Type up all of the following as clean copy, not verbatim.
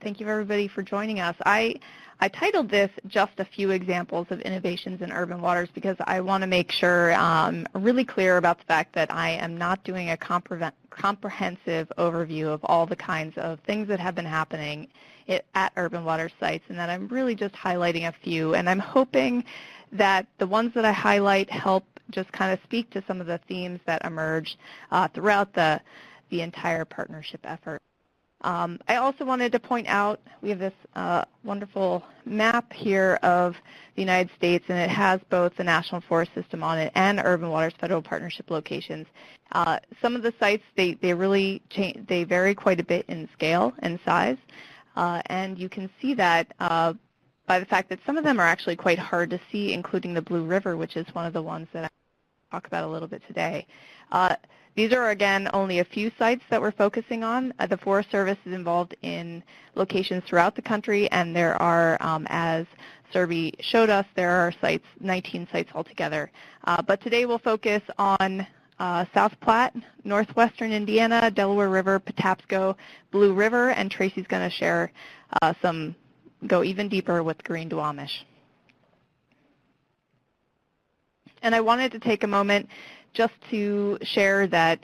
Thank you, everybody, for joining us. I titled this Just a Few Examples of Innovations in Urban Waters because I want to make sure I'm really clear about the fact that I am not doing a comprehensive overview of all the kinds of things that have been happening at urban water sites, and that I'm really just highlighting a few. And I'm hoping that the ones that I highlight help just kind of speak to some of the themes that emerge throughout the entire partnership effort. I also wanted to point out we have this wonderful map here of the United States, and it has both the National Forest System on it and Urban Waters Federal Partnership locations. Some of the sites, they vary quite a bit in scale and size, and you can see that by the fact that some of them are actually quite hard to see, including the Blue River, which is one of the ones that I talk about a little bit today. These are, again, only a few sites that we're focusing on. The Forest Service is involved in locations throughout the country, and there are, as Surabhi showed us, there are 19 sites altogether. But today we'll focus on South Platte, northwestern Indiana, Delaware River, Patapsco, Blue River, and Tracy's going to share go even deeper with Green-Duwamish. And I wanted to take a moment just to share that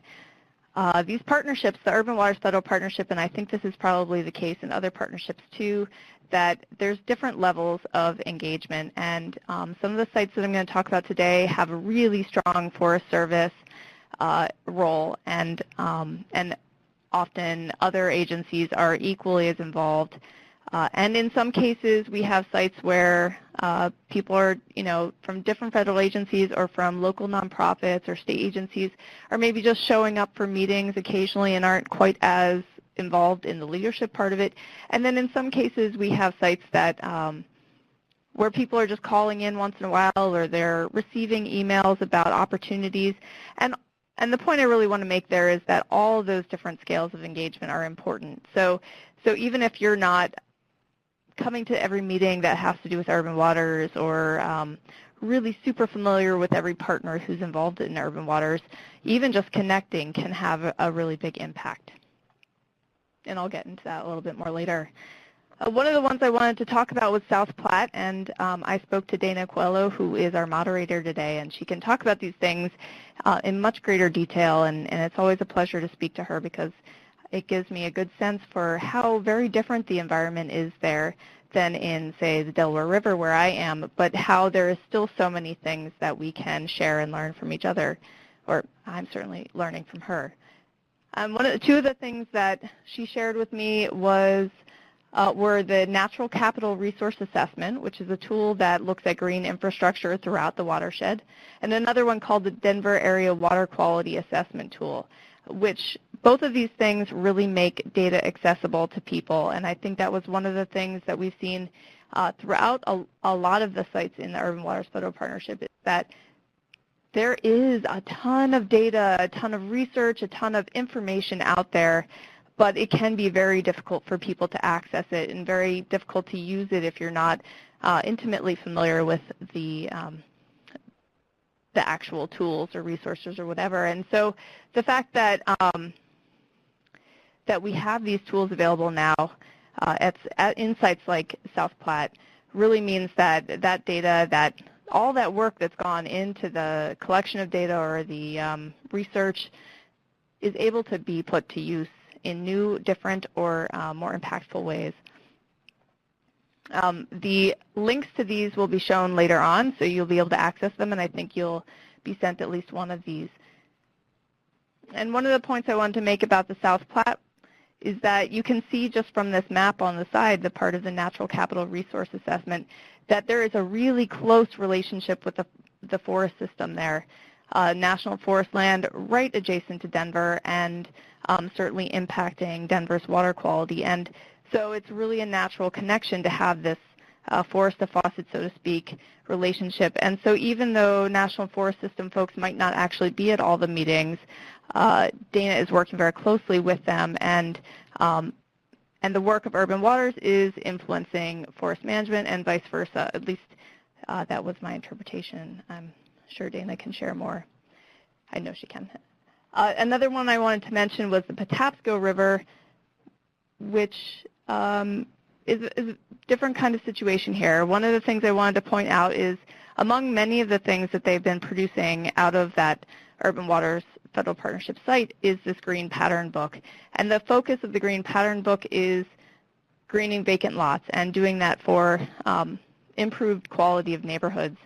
these partnerships, the Urban Waters Federal Partnership, and I think this is probably the case in other partnerships too, that there's different levels of engagement. And some of the sites that I'm going to talk about today have a really strong Forest Service role, and often other agencies are equally as involved. And in some cases, we have sites where people are, from different federal agencies or from local nonprofits or state agencies are maybe just showing up for meetings occasionally and aren't quite as involved in the leadership part of it. And then in some cases, we have sites that where people are just calling in once in a while, or they're receiving emails about opportunities. And the point I really want to make there is that all of those different scales of engagement are important. So even if you're not coming to every meeting that has to do with urban waters, or really super familiar with every partner who's involved in urban waters, even just connecting can have a really big impact. And I'll get into that a little bit more later. One of the ones I wanted to talk about was South Platte, and I spoke to Dana Coelho, who is our moderator today, and she can talk about these things in much greater detail, and it's always a pleasure to speak to her because it gives me a good sense for how very different the environment is there than in, say, the Delaware River where I am, but how there is still so many things that we can share and learn from each other, or I'm certainly learning from her. Two of the things that she shared with me were the Natural Capital Resource Assessment, which is a tool that looks at green infrastructure throughout the watershed, and another one called the Denver Area Water Quality Assessment Tool, which both of these things really make data accessible to people. And I think that was one of the things that we've seen throughout a lot of the sites in the Urban Waters Federal Partnership, is that there is a ton of data, a ton of research, a ton of information out there, but it can be very difficult for people to access it and very difficult to use it if you're not intimately familiar with the actual tools or resources or whatever. And so the fact that that we have these tools available now in sites like South Platte really means that that data, all that work that's gone into the collection of data or the research is able to be put to use in new, different, or more impactful ways. The links to these will be shown later on, so you'll be able to access them, and I think you'll be sent at least one of these. And one of the points I wanted to make about the South Platte is that you can see just from this map on the side, the part of the Natural Capital Resource Assessment, that there is a really close relationship with the forest system there. National forest land right adjacent to Denver, and certainly impacting Denver's water quality. And so it's really a natural connection to have this forest to faucet, so to speak, relationship. And so even though National Forest System folks might not actually be at all the meetings, Dana is working very closely with them, and the work of Urban Waters is influencing forest management and vice versa. At least that was my interpretation. I'm sure Dana can share more. I know she can. Another one I wanted to mention was the Patapsco River, which is a different kind of situation here. One of the things I wanted to point out is among many of the things that they've been producing out of that Urban Waters Federal Partnership site is this green pattern book. And the focus of the green pattern book is greening vacant lots and doing that for improved quality of neighborhoods.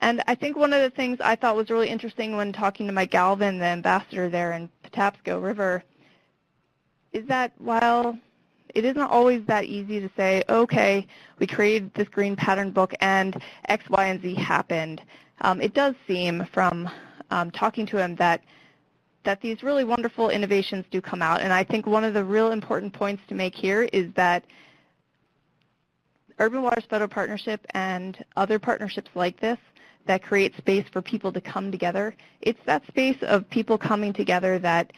And I think one of the things I thought was really interesting when talking to Mike Galvin, the ambassador there in Patapsco River, is that while it isn't always that easy to say, okay, we created this green pattern book and X, Y, and Z happened, it does seem from talking to him that these really wonderful innovations do come out. And I think one of the real important points to make here is that Urban Waters Federal Partnership and other partnerships like this that create space for people to come together, it's that space of people coming together that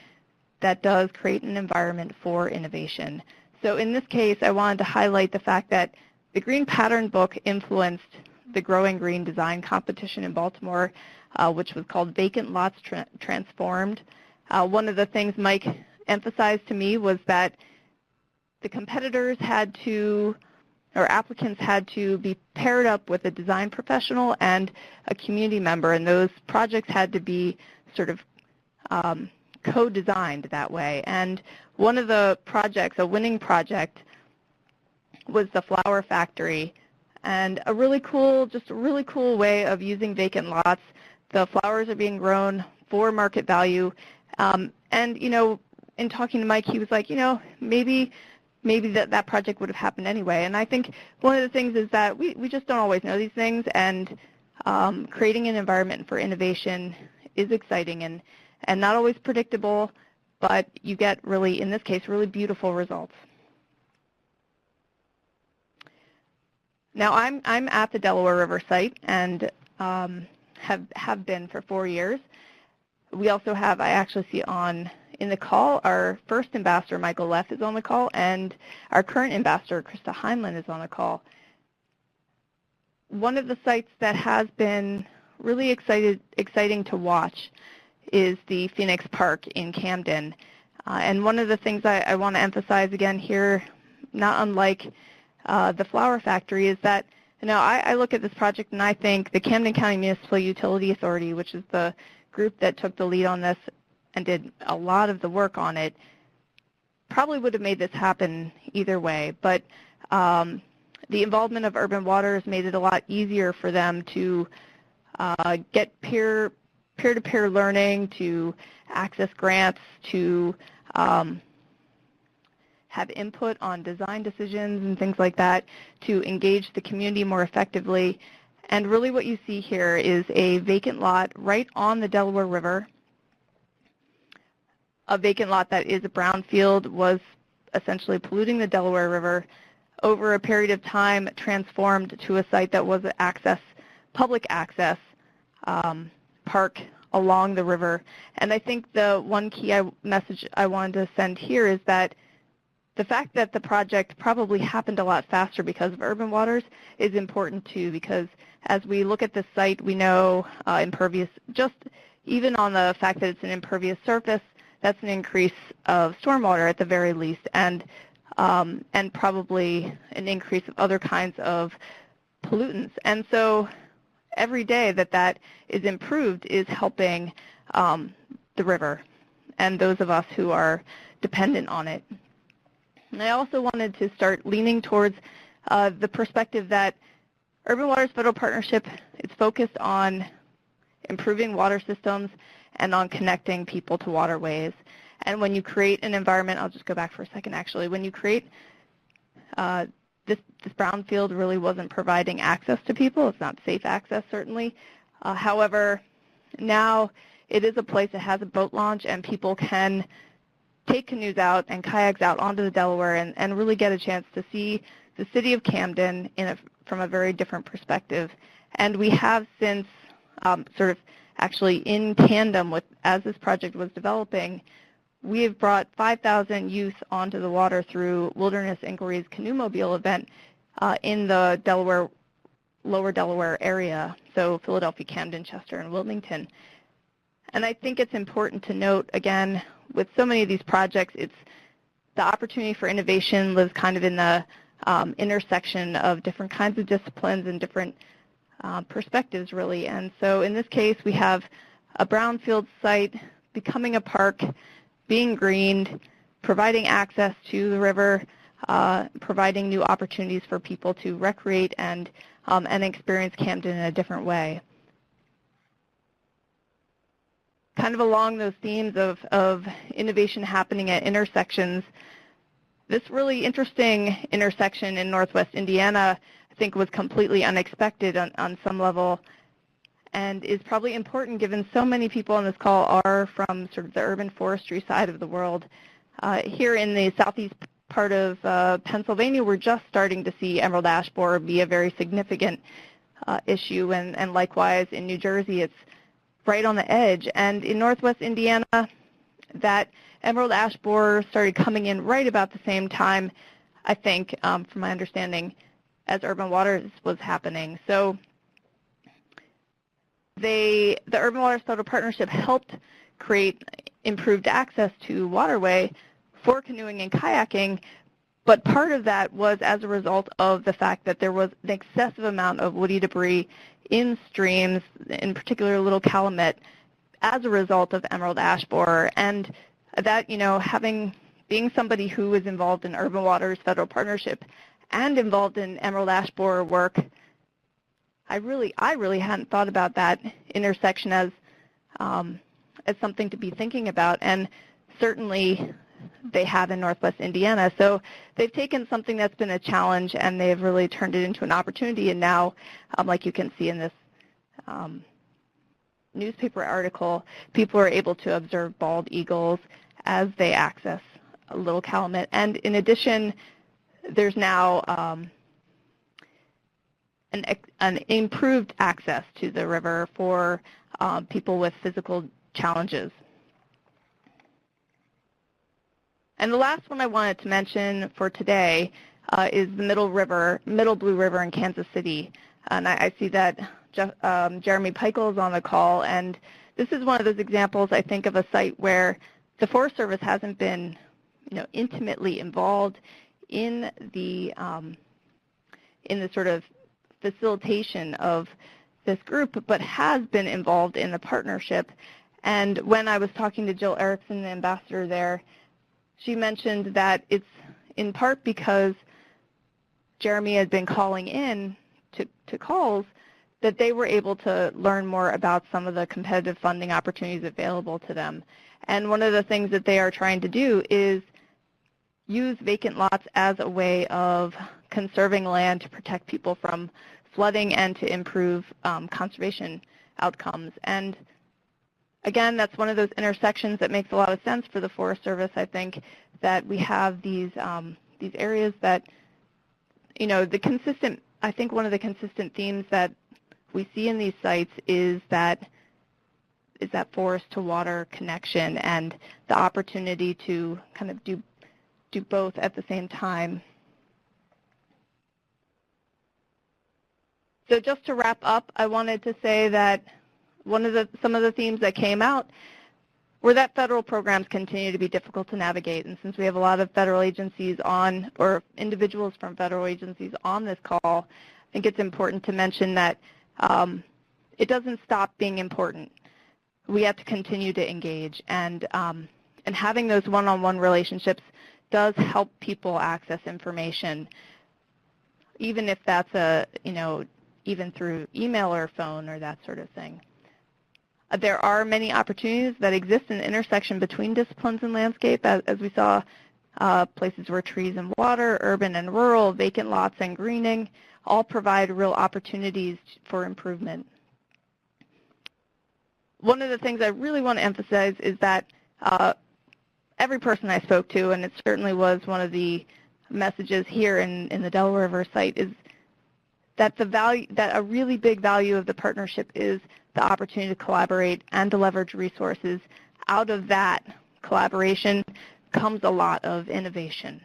does create an environment for innovation. So in this case, I wanted to highlight the fact that the Green Pattern Book influenced the Growing Green Design Competition in Baltimore, which was called Vacant Lots Transformed. One of the things Mike emphasized to me was that the competitors had to, or applicants had to be paired up with a design professional and a community member, and those projects had to be sort of co-designed that way. And one of the projects, a winning project, was the Flower Factory, and a really cool way of using vacant lots. The flowers are being grown for market value, and in talking to Mike, he was like, maybe that project would have happened anyway. And I think one of the things is that we just don't always know these things, and creating an environment for innovation is exciting and not always predictable, but you get really, in this case, really beautiful results. Now I'm at the Delaware River site and have been for 4 years. We also have, I actually see in the call, our first ambassador, Michael Leff, is on the call, and our current ambassador, Krista Heinlein, is on the call. One of the sites that has been really exciting to watch is the Phoenix Park in Camden. And one of the things I want to emphasize again here, not unlike the Flower Factory, is that I look at this project and I think the Camden County Municipal Utility Authority, which is the group that took the lead on this and did a lot of the work on it, probably would have made this happen either way. But the involvement of Urban Waters made it a lot easier for them to get peer-to-peer learning, to access grants, to have input on design decisions and things like that, to engage the community more effectively. And really what you see here is a vacant lot right on the Delaware River. A vacant lot that is a brownfield, was essentially polluting the Delaware River, over a period of time transformed to a site that was public access park along the river. And I think the one key message I wanted to send here is that the fact that the project probably happened a lot faster because of Urban Waters is important too, because as we look at this site, we know impervious, just even on the fact that it's an impervious surface, that's an increase of stormwater at the very least, and probably an increase of other kinds of pollutants. And so every day that is improved is helping the river and those of us who are dependent on it. And I also wanted to start leaning towards the perspective that Urban Waters Federal Partnership is focused on improving water systems and on connecting people to waterways. And when you create an environment, I'll just go back for a second actually, when you create this brownfield really wasn't providing access to people. It's not safe access, certainly. However, now it is a place that has a boat launch, and people can take canoes out and kayaks out onto the Delaware and really get a chance to see the city of Camden from a very different perspective. And we have since sort of actually in tandem with, as this project was developing, we have brought 5,000 youth onto the water through Wilderness Inquiry's Canoe-Mobile event in the lower Delaware area, so Philadelphia, Camden, Chester, and Wilmington. And I think it's important to note, again, with so many of these projects, it's the opportunity for innovation lives kind of in the intersection of different kinds of disciplines and different perspectives, really. And so in this case, we have a brownfield site becoming a park, being greened, providing access to the river, providing new opportunities for people to recreate and experience Camden in a different way. Kind of along those themes of innovation happening at intersections, this really interesting intersection in Northwest Indiana, I think, was completely unexpected on some level, and is probably important given so many people on this call are from sort of the urban forestry side of the world. Here in the southeast part of Pennsylvania, we're just starting to see emerald ash borer be a very significant issue, and likewise in New Jersey, it's right on the edge. And in Northwest Indiana, that emerald ash borer started coming in right about the same time, I think, from my understanding, as urban waters was happening. So the Urban Waters Federal Partnership helped create improved access to waterway for canoeing and kayaking, but part of that was as a result of the fact that there was an excessive amount of woody debris in streams, in particular Little Calumet, as a result of emerald ash borer. And that, you know, being somebody who was involved in Urban Waters Federal Partnership and involved in emerald ash borer work, I really hadn't thought about that intersection as something to be thinking about, and certainly they have in Northwest Indiana. So they've taken something that's been a challenge and they've really turned it into an opportunity, and now, like you can see in this newspaper article, people are able to observe bald eagles as they access Little Calumet. And in addition, there's now an improved access to the river for people with physical challenges. And the last one I wanted to mention for today is the Middle Blue River in Kansas City. And I see that Jeremy Peichel is on the call, and this is one of those examples, I think, of a site where the Forest Service hasn't been, you know, intimately involved in the sort of facilitation of this group, but has been involved in the partnership. And when I was talking to Jill Erickson, the ambassador there, she mentioned that it's in part because Jeremy had been calling in to calls that they were able to learn more about some of the competitive funding opportunities available to them. And one of the things that they are trying to do is use vacant lots as a way of conserving land to protect people from flooding and to improve conservation outcomes. And again, that's one of those intersections that makes a lot of sense for the Forest Service. I think that we have these areas that, you know, I think one of the consistent themes that we see in these sites is that forest to water connection and the opportunity to kind of do both at the same time. So just to wrap up, I wanted to say that some of the themes that came out were that federal programs continue to be difficult to navigate. And since we have a lot of federal agencies on, or individuals from federal agencies on this call, I think it's important to mention that it doesn't stop being important. We have to continue to engage, and having those one-on-one relationships does help people access information, even if that's even through email or phone or that sort of thing. There are many opportunities that exist in the intersection between disciplines and landscape, as we saw places where trees and water, urban and rural, vacant lots and greening, all provide real opportunities for improvement. One of the things I really want to emphasize is that every person I spoke to, and it certainly was one of the messages here in the Delaware River site, is that a really big value of the partnership is the opportunity to collaborate and to leverage resources. Out of that collaboration comes a lot of innovation.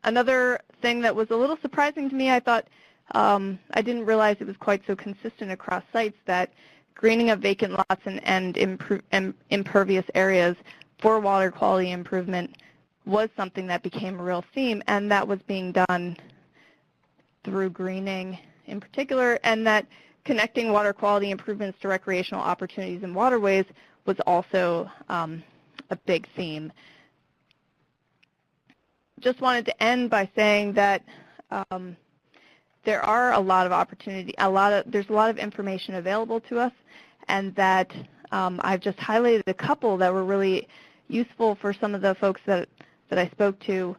Another thing that was a little surprising to me, I thought, I didn't realize it was quite so consistent across sites, that greening of vacant lots and impervious areas for water quality improvement was something that became a real theme, and that was being done through greening in particular, and that connecting water quality improvements to recreational opportunities in waterways was also a big theme. Just wanted to end by saying that there are a lot of opportunity, there's a lot of information available to us, and that I've just highlighted a couple that were really useful for some of the folks that I spoke to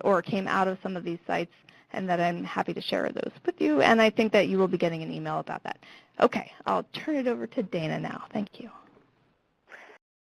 or came out of some of these sites, and that I'm happy to share those with you, and I think that you will be getting an email about that. Okay, I'll turn it over to Dana now. Thank you.